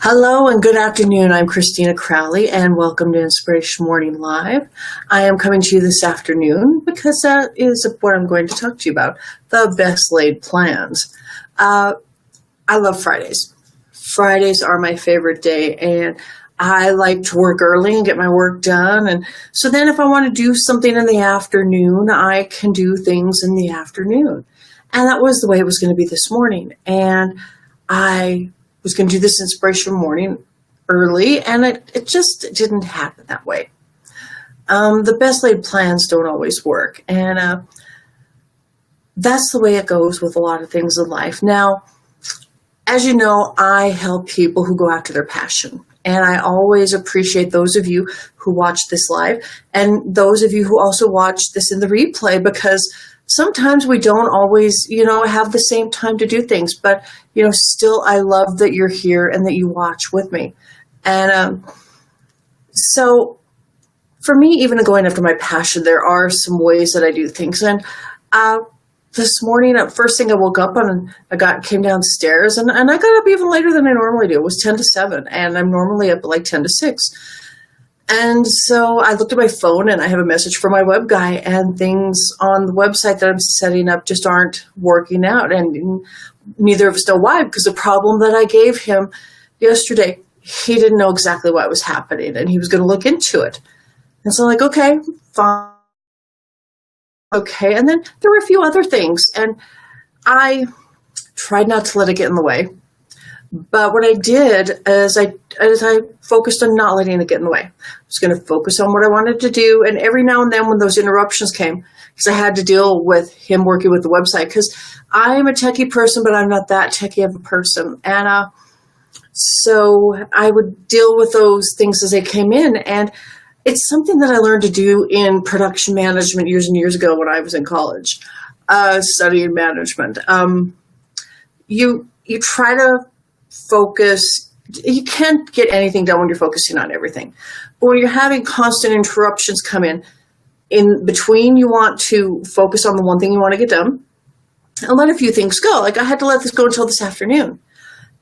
Hello and good afternoon. I'm Christina Crowley and welcome to Inspiration Morning Live. I am coming to you this afternoon because that is what I'm going to talk to you about, the best laid plans. I love Fridays. Fridays are my favorite day and I like to work early and get my work done. And so then if I want to do something in the afternoon, I can do things in the afternoon. And that was the way it was going to be this morning. And I was going to do this inspiration morning early, and it just didn't happen that way. The best laid plans don't always work, and that's the way it goes with a lot of things in life. Now, as you know, I help people who go after their passion, and I always appreciate those of you who watch this live, and those of you who also watch this in the replay, because sometimes we don't always, have the same time to do things, but, still I love that you're here and that you watch with me. And so for me, even going after my passion, there are some ways that I do things. And this morning, first thing I woke up and came downstairs and I got up even later than I normally do. It was 10 to 7 and I'm normally up at like 10 to 6. And so I looked at my phone and I have a message from my web guy and things on the website that I'm setting up just aren't working out. And neither of us know why, because the problem that I gave him yesterday, he didn't know exactly what was happening and he was going to look into it. And so I'm like, okay, fine. Okay. And then there were a few other things and I tried not to let it get in the way. But what I did is I focused on not letting it get in the way. I was going to focus on what I wanted to do. And every now and then when those interruptions came, because I had to deal with him working with the website, because I'm a techie person, but I'm not that techie of a person. And so I would deal with those things as they came in. And it's something that I learned to do in production management years and years ago when I was in college, studying management. You try to focus. You can't get anything done when you're focusing on everything. But when you're having constant interruptions come in between, you want to focus on the one thing you want to get done and let a few things go. Like I had to let this go until this afternoon.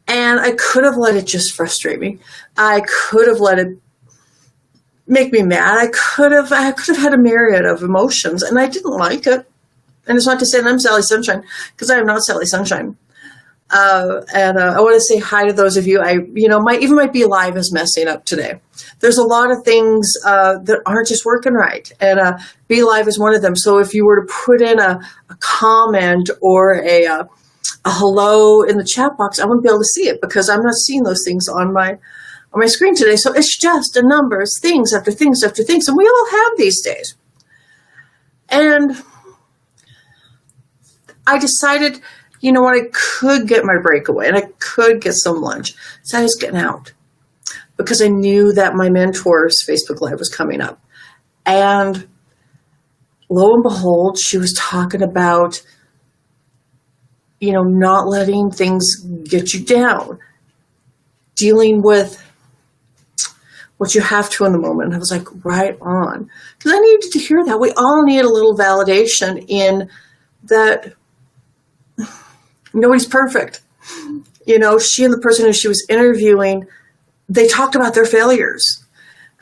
And I could have let it just frustrate me. I could have let it make me mad. I could have had a myriad of emotions and I didn't like it. And it's not to say that I'm Sally Sunshine, because I am not Sally Sunshine. And I want to say hi to those of you. Might be live is messing up today. There's a lot of things that aren't just working right, and Be Live is one of them. So if you were to put in a comment or a hello in the chat box, I wouldn't be able to see it because I'm not seeing those things on my screen today. So it's just a number of things after things after things, and we all have these days. And I decided, I could get my breakaway and I could get some lunch. So I was getting out because I knew that my mentor's Facebook Live was coming up. And lo and behold, she was talking about, not letting things get you down, dealing with what you have to in the moment. And I was like, right on. Because I needed to hear that. We all need a little validation in that. Nobody's perfect. She and the person who she was interviewing, they talked about their failures.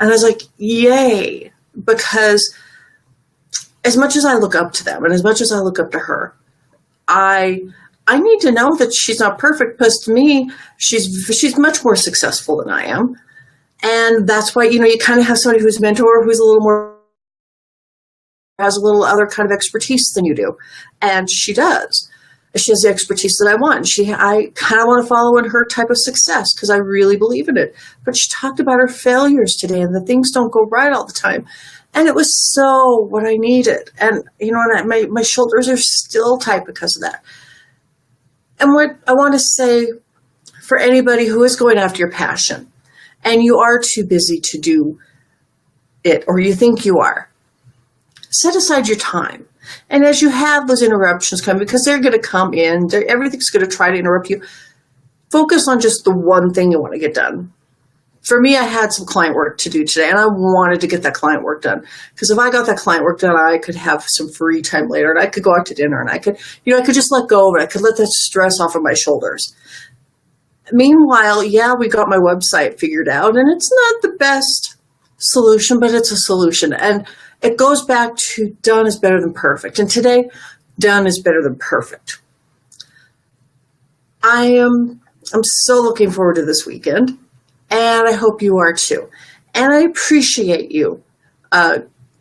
And I was like, yay. Because as much as I look up to them and as much as I look up to her, I need to know that she's not perfect, because to me, she's much more successful than I am. And that's why, you kind of have somebody who's a mentor who's a little more, has a little other kind of expertise than you do. And she does. She has the expertise that I want. I kind of want to follow in her type of success because I really believe in it. But she talked about her failures today and that things don't go right all the time. And it was so what I needed. And, my shoulders are still tight because of that. And what I want to say for anybody who is going after your passion and you are too busy to do it, or you think you are, set aside your time. And as you have those interruptions come, because they're going to come in, everything's going to try to interrupt you, focus on just the one thing you want to get done. For me, I had some client work to do today, and I wanted to get that client work done. Because if I got that client work done, I could have some free time later, and I could go out to dinner, and I could just let go of it. I could let that stress off of my shoulders. Meanwhile, yeah, we got my website figured out, and it's not the best solution, but it's a solution. And it goes back to done is better than perfect. And today, done is better than perfect. I'm so looking forward to this weekend, and I hope you are too. And I appreciate you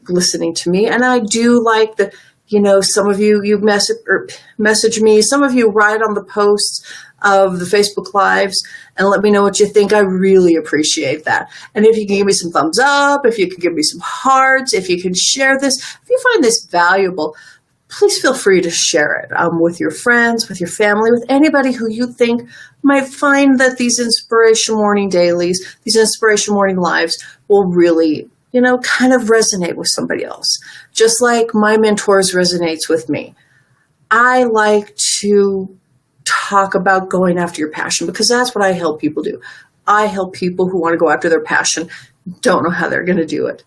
listening to me. And I do like the, some of you message me, some of you write on the posts of the Facebook Lives and let me know what you think. I really appreciate that. And if you can give me some thumbs up, if you can give me some hearts, if you can share this, if you find this valuable, please feel free to share it with your friends, with your family, with anybody who you think might find that these Inspiration Morning Dailies, these Inspiration Morning Lives will really, kind of resonate with somebody else. Just like my mentors resonates with me. I like to talk about going after your passion because that's what I help people do. I help people who want to go after their passion, don't know how they're going to do it.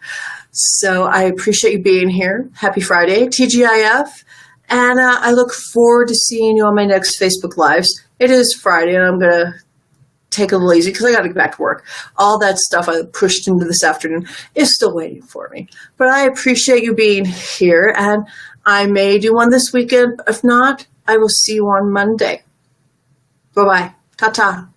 So I appreciate you being here. Happy Friday, TGIF. And I look forward to seeing you on my next Facebook Lives. It is Friday, and I'm going to take a little easy because I got to get back to work. All that stuff I pushed into this afternoon is still waiting for me. But I appreciate you being here, and I may do one this weekend. If not, I will see you on Monday. Bye-bye. Ta-ta.